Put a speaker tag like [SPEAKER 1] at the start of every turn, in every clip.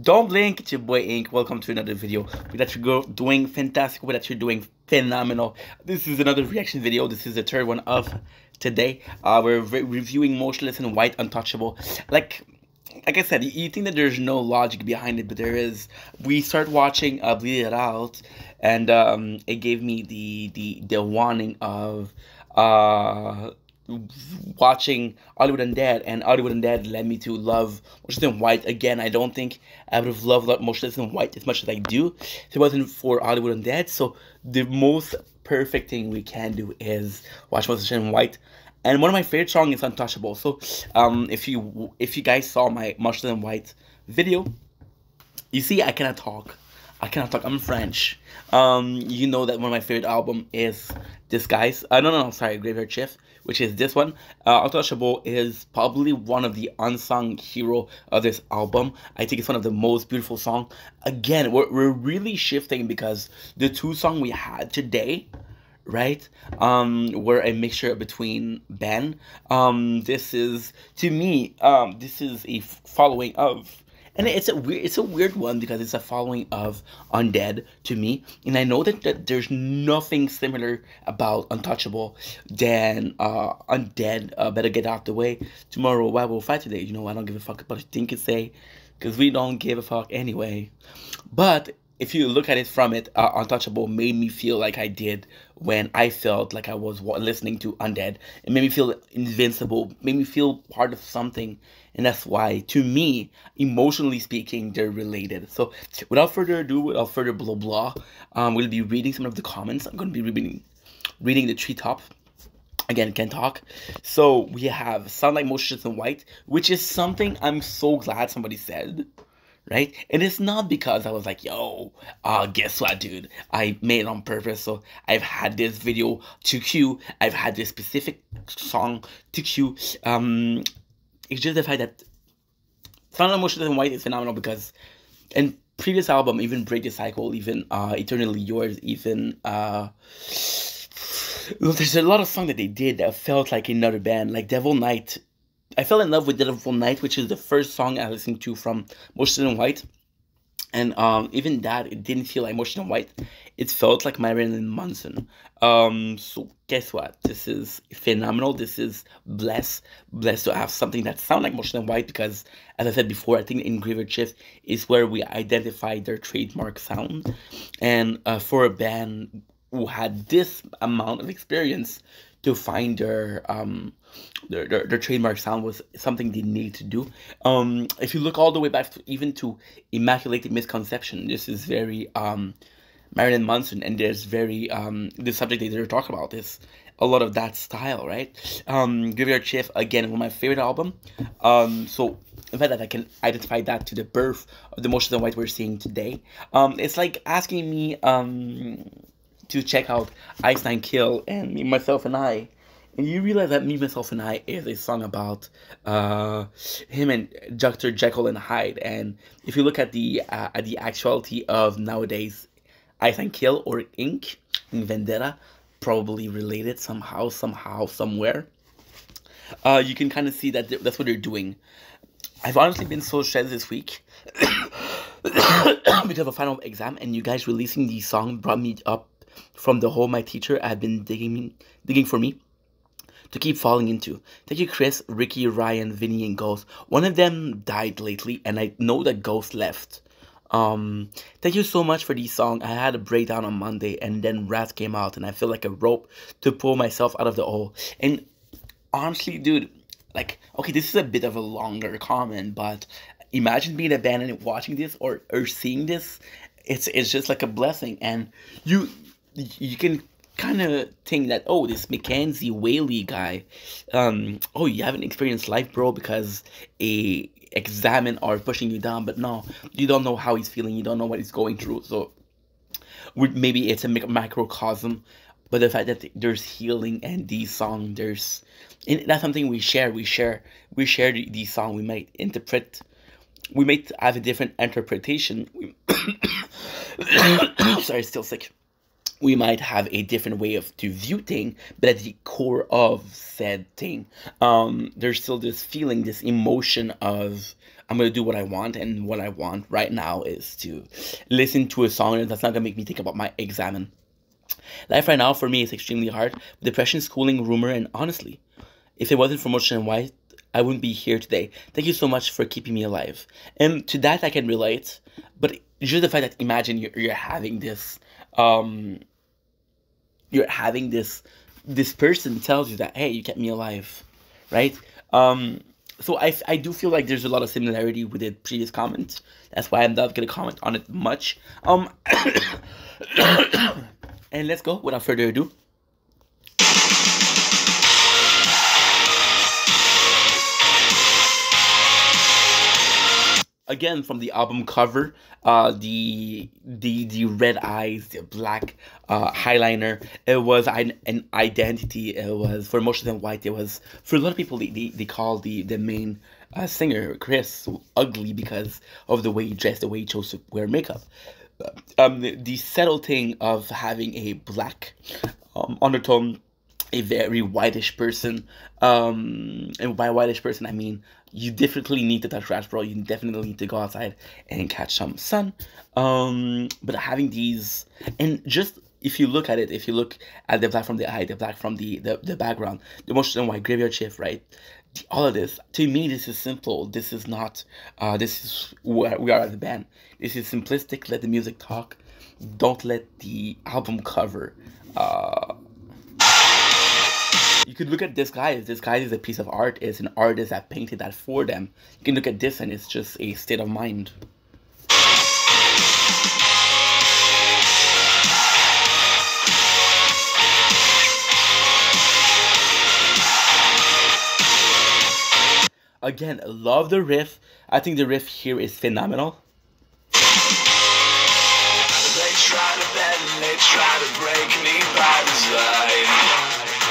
[SPEAKER 1] Don't blink, it's your boy Ink. Welcome to another video. We that you're doing fantastic, we that you're doing phenomenal. This is another reaction video. This is the third one of today. We're reviewing Motionless and White Untouchable. Like I said, you think that there's no logic behind it, but there is. We start watching Bleed It Out, and it gave me the warning of watching Hollywood Undead, and Hollywood Undead led me to love Motionless in White again. I don't think I would have loved Motionless in White as much as I do if it wasn't for Hollywood Undead. So the most perfect thing we can do is watch Motionless in White. And one of my favorite songs is Untouchable. So if you guys saw my Motionless in White video, you see I cannot talk. I'm French. You know that one of my favorite album is this guy's. No, sorry, Graveyard Shift, which is this one. Untouchable is probably one of the unsung hero of this album. I think it's one of the most beautiful songs. Again, we're really shifting because the two songs we had today, right, were a mixture between Ben. This is, to me, this is a following of, and it's a weird one because it's a following of Undead to me, and I know that there's nothing similar about Untouchable than Undead. Better get out the way. Tomorrow, why we'll fight today. You know, I don't give a fuck about what you think and say, because we don't give a fuck anyway. But if you look at it from it, Untouchable made me feel like I did when I felt like I was listening to Undead. It made me feel invincible, made me feel part of something, and that's why, to me, emotionally speaking, they're related. So, without further ado, without further blah blah, we'll be reading some of the comments. I'm going to be reading the treetop. Again, can talk. So, we have Sound Like Motionless in White, which is something I'm so glad somebody said. Right? And it's not because I was like, yo, guess what, dude? I made it on purpose. So I've had this video to cue. I've had this specific song to cue. It's just the fact that Sound Like Motionless in White is phenomenal because in previous album, even Break the Cycle, even Eternally Yours, even there's a lot of songs that they did that felt like another band, like Devil Knight. I fell in love with Devil Knight, which is the first song I listened to from Motionless in White. And even that, it didn't feel like Motionless in White. It felt like Marilyn Manson. So guess what? This is phenomenal. This is blessed to have something that sounds like Motionless in White because, as I said before, I think in Graveyard Shift is where we identify their trademark sound. And for a band who had this amount of experience to find their trademark sound was something they need to do. If you look all the way back to, even to Immaculate Misconception, this is very Marilyn Manson, and there's very the subject that they're talking about is a lot of that style, right? Graveyard Shift, again, one of my favorite album. So in fact that I can identify that to the birth of the Motionless in White we're seeing today. It's like asking me to check out Einstein Kill and Me, Myself, and I. And you realize that Me, Myself, and I is a song about him and Dr. Jekyll and Hyde. And if you look at the actuality of nowadays, Einstein Kill or Ink in Vendetta, probably related somehow, somewhere. You can kind of see that that's what they're doing. I've honestly been so stressed this week because of a final exam, and you guys releasing these songs brought me up from the hole my teacher had been digging for me to keep falling into. Thank you, Chris, Ricky, Ryan, Vinny, and Ghost. One of them died lately, and I know that Ghost left. Thank you so much for these songs. I had a breakdown on Monday, and then Rat came out, and I feel like a rope to pull myself out of the hole. And honestly, dude, like, okay, this is a bit of a longer comment, but imagine being a band and watching this or seeing this. It's just like a blessing, and you can kind of think that, oh, this Mackenzie Whaley guy, oh, you haven't experienced life, bro, because a examine or pushing you down. But no, you don't know how he's feeling, you don't know what he's going through. So maybe it's a microcosm, but the fact that there's healing and these songs, and that's something we share these songs. We might have a different interpretation. Sorry, still sick. We might have a different way to view thing, but at the core of said thing, there's still this feeling, this emotion of I'm gonna do what I want, and what I want right now is to listen to a song that's not gonna make me think about my exam. Life right now for me is extremely hard. Depression, schooling, rumor, and honestly, if it wasn't for Motion and White, I wouldn't be here today. Thank you so much for keeping me alive. And to that I can relate, but just the fact that imagine you're having this, um, you're having this person tells you that, hey, you kept me alive, right? Um, so I do feel like there's a lot of similarity with the previous comment. That's why I'm not gonna comment on it much. And let's go without further ado. Again, from the album cover, the red eyes, the black highliner. It was an identity. It was for Motion and White. It was for a lot of people. They call the main singer Chris ugly because of the way he dressed, the way he chose to wear makeup. The subtle thing of having a black undertone, a very whitish person. And by whitish person, I mean you definitely need to touch grass, bro. You definitely need to go outside and catch some sun. But having these, and just if you look at it, if you look at the black from the eye, the black from the background, the Motion and White graveyard shift, right? All of this, to me, this is simple. This is not. This is where we are as a band. This is simplistic. Let the music talk. Don't let the album cover. You could look at this guy. This guy is a piece of art. It's an artist that painted that for them. You can look at this, and it's just a state of mind. Again, love the riff. I think the riff here is phenomenal. They try to bend, they try to break me by design.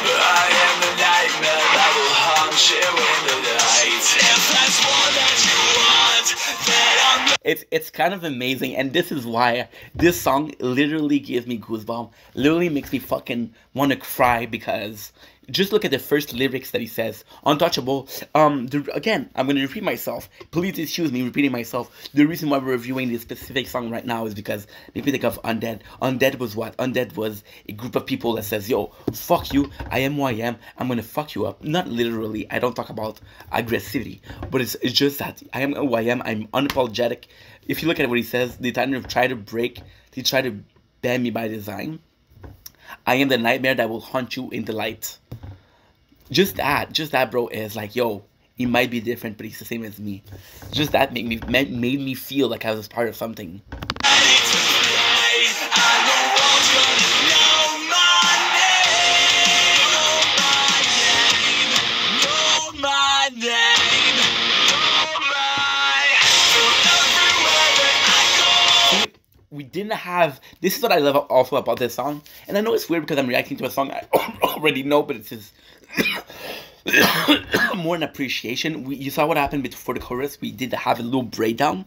[SPEAKER 1] I am the nightmare that will haunt you in the night. If that's more that you want, then it's kind of amazing, and this is why this song literally gives me goosebumps. Literally makes me fucking want to cry, because just look at the first lyrics that he says. Untouchable. Again, I'm gonna repeat myself. Please excuse me repeating myself. The reason why we're reviewing this specific song right now is because if you think of Undead. Undead was what? Undead was a group of people that says, yo, fuck you, I am who I am, I'm gonna fuck you up. Not literally, I don't talk about aggressivity, but it's just that I am who I am, I'm unapologetic. If you look at what he says, they try to break, they try to ban me by design. I am the nightmare that will haunt you in the light. Just that, bro, is like, yo, he might be different, but he's the same as me. Just that made me feel like I was part of something. We didn't have. This is what I love also about this song, and I know it's weird because I'm reacting to a song I already know, but it's just more an appreciation. You saw what happened before the chorus. We did have a little breakdown.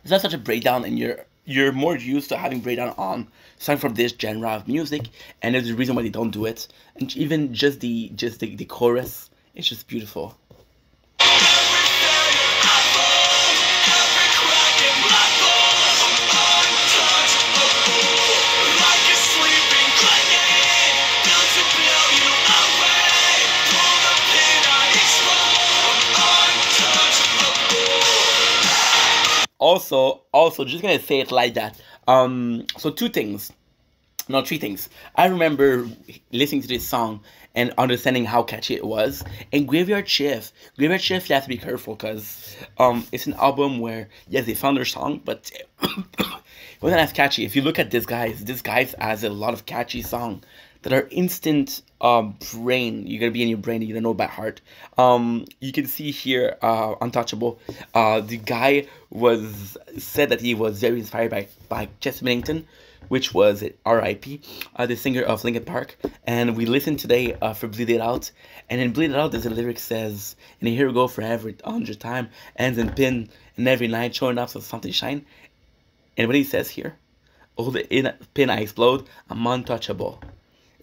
[SPEAKER 1] It's not such a breakdown, and you're more used to having breakdown on songs from this genre of music, and there's a reason why they don't do it. And even just the chorus, it's just beautiful. Also, just gonna say it like that. So two things, no, three things. I remember listening to this song and understanding how catchy it was. And Graveyard Shift, you have to be careful because it's an album where yes, they found their song, but it wasn't as catchy. If you look at this guy's has a lot of catchy songs that are instant brain. You're gonna be in your brain and you don't know by heart. You can see here Untouchable. The guy said that he was very inspired by Chester Bennington, which was R.I.P. The singer of Linkin Park. And we listened today for Bleed It Out, and in Bleed It Out there's a lyric says, and here we go forever 100 time ends in pin, and every night showing up so something shine. And what he says here, oh, the pin I explode, I'm untouchable.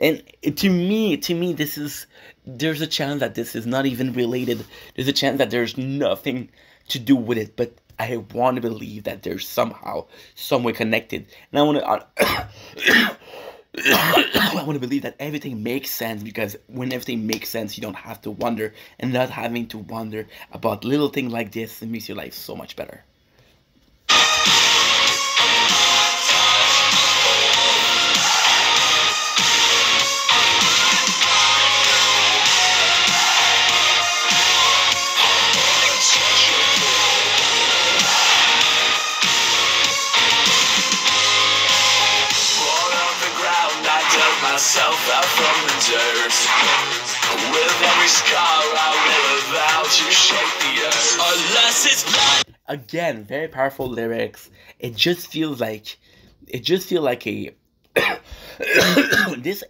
[SPEAKER 1] And to me, there's a chance that this is not even related. There's a chance that there's nothing to do with it, but I want to believe that they're somehow, some way connected, and I want to. I want to believe that everything makes sense, because when everything makes sense, you don't have to wonder, and not having to wonder about little things like this, it makes your life so much better.
[SPEAKER 2] Myself out from the dirt. With every scar I will avow to shake the earth. Unless it's blood.
[SPEAKER 1] Again, very powerful lyrics. It just feels like a this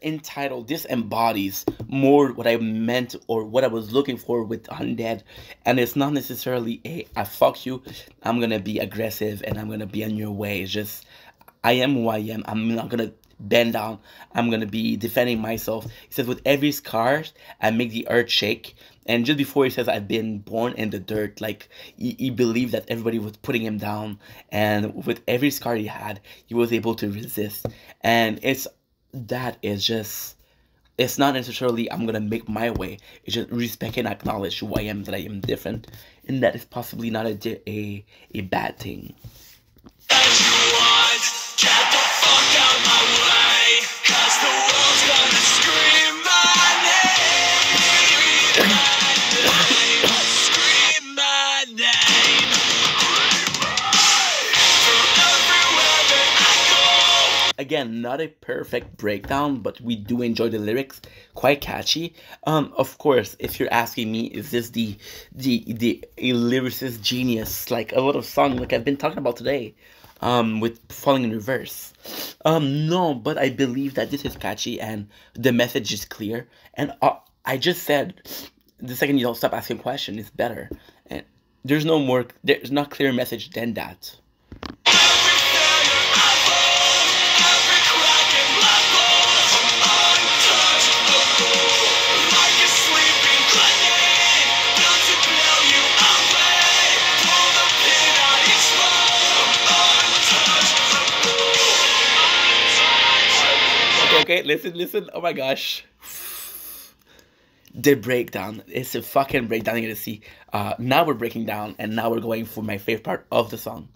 [SPEAKER 1] embodies more what I meant or what I was looking for with Undead, and it's not necessarily a I fuck you, I'm gonna be aggressive and I'm gonna be on your way. It's just I am who I am. I'm not gonna bend down. I'm gonna be defending myself. He says, with every scar, I make the earth shake. And just before he says, I've been born in the dirt, like he believed that everybody was putting him down. And with every scar he had, he was able to resist. And it's not necessarily I'm gonna make my way. It's just respect and acknowledge who I am, that I am different, and that is possibly not a bad thing.
[SPEAKER 2] Get the fuck out my way, 'cause the world's gonna scream my name. Scream my name. From everywhere that I go.
[SPEAKER 1] Again, not a perfect breakdown, but we do enjoy the lyrics. Quite catchy. Of course, if you're asking me, is this a lyricist genius, like a lot of songs like I've been talking about today? With Falling in Reverse. No, but I believe that this is catchy and the message is clear. And I just said, the second you don't stop asking questions, it's better. And there's not clear message than that. Okay, listen. Oh my gosh. The breakdown. It's a fucking breakdown you're gonna see. Now we're breaking down, and now we're going for my favorite part of the song.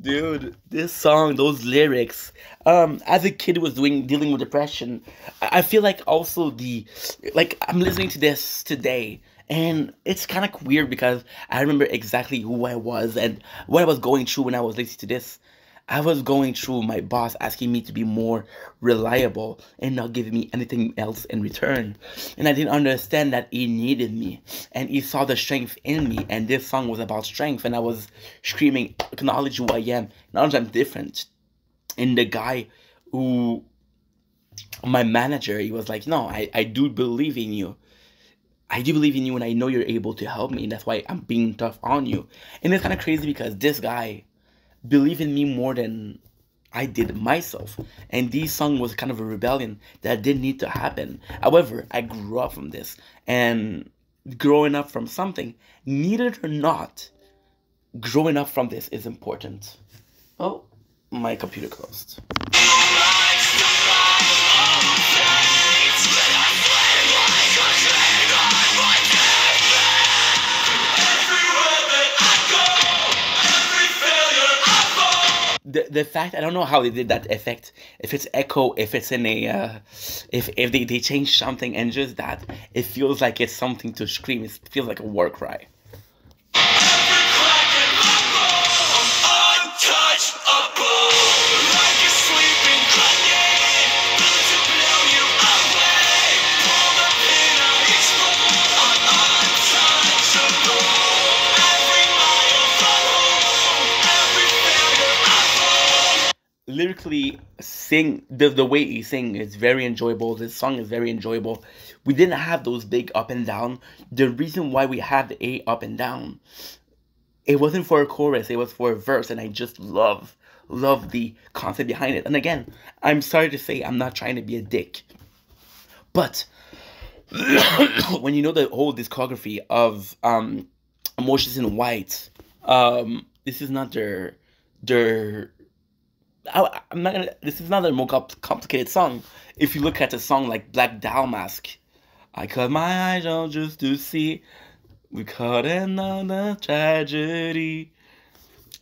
[SPEAKER 1] Dude, this song, those lyrics. As a kid was dealing with depression, I feel like also I'm listening to this today, and it's kind of weird because I remember exactly who I was and what I was going through when I was listening to this. I was going through my boss asking me to be more reliable and not giving me anything else in return. And I didn't understand that he needed me and he saw the strength in me. And this song was about strength. And I was screaming, acknowledge who I am, acknowledge I'm different. And the guy who, my manager, he was like, no, I do believe in you. I do believe in you and I know you're able to help me. And that's why I'm being tough on you. And it's kind of crazy because this guy believe in me more than I did myself. And this song was kind of a rebellion that didn't need to happen. However, I grew up from this. And growing up from something, needed or not, growing up from this is important. Oh, my computer closed. The fact, I don't know how they did that effect, if it's echo, if it's in a if they change something, and just that it feels like it's something to scream. It feels like a war cry. lyrically sing the way he sing is very enjoyable. This song is very enjoyable. We didn't have those big up and down. The reason why we had a up and down, it wasn't for a chorus, it was for a verse, and I just love the concept behind it. And again, I'm sorry to say, I'm not trying to be a dick, but when you know the whole discography of Emotions in White, this is not their I'm not gonna. This is not a more complicated song. If you look at a song like Black Damask, I cut my eyes out just to see. We caught another tragedy.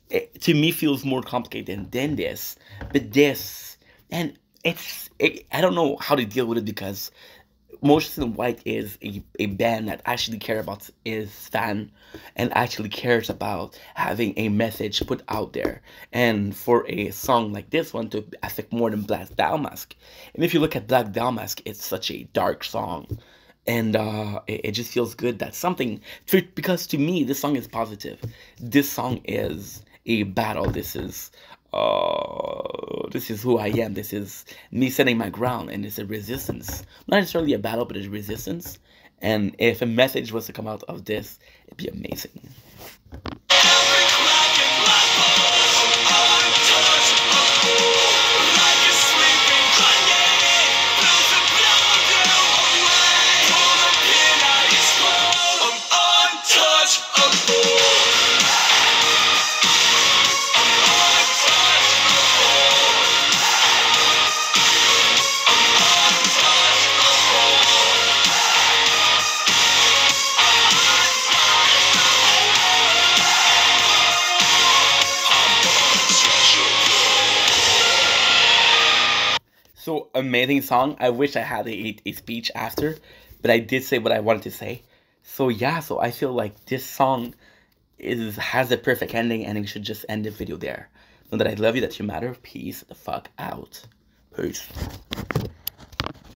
[SPEAKER 1] It, to me, feels more complicated than this. But this, and I don't know how to deal with it because Motions in White is a band that actually cares about his fan and actually cares about having a message put out there. And for a song like this one to affect more than Black Damask, and if you look at Black Damask, it's such a dark song. And it just feels good that something, because to me, this song is positive. This song is a battle. This is who I am. This is me setting my ground, and it's a resistance. Not necessarily a battle, but it's resistance. And if a message was to come out of this, it'd be amazing. So amazing song. I wish I had a speech after, but I did say what I wanted to say. So yeah, so I feel like this song is has a perfect ending, and we should just end the video there. Know that I love you, that you matter. Peace the fuck out. Peace.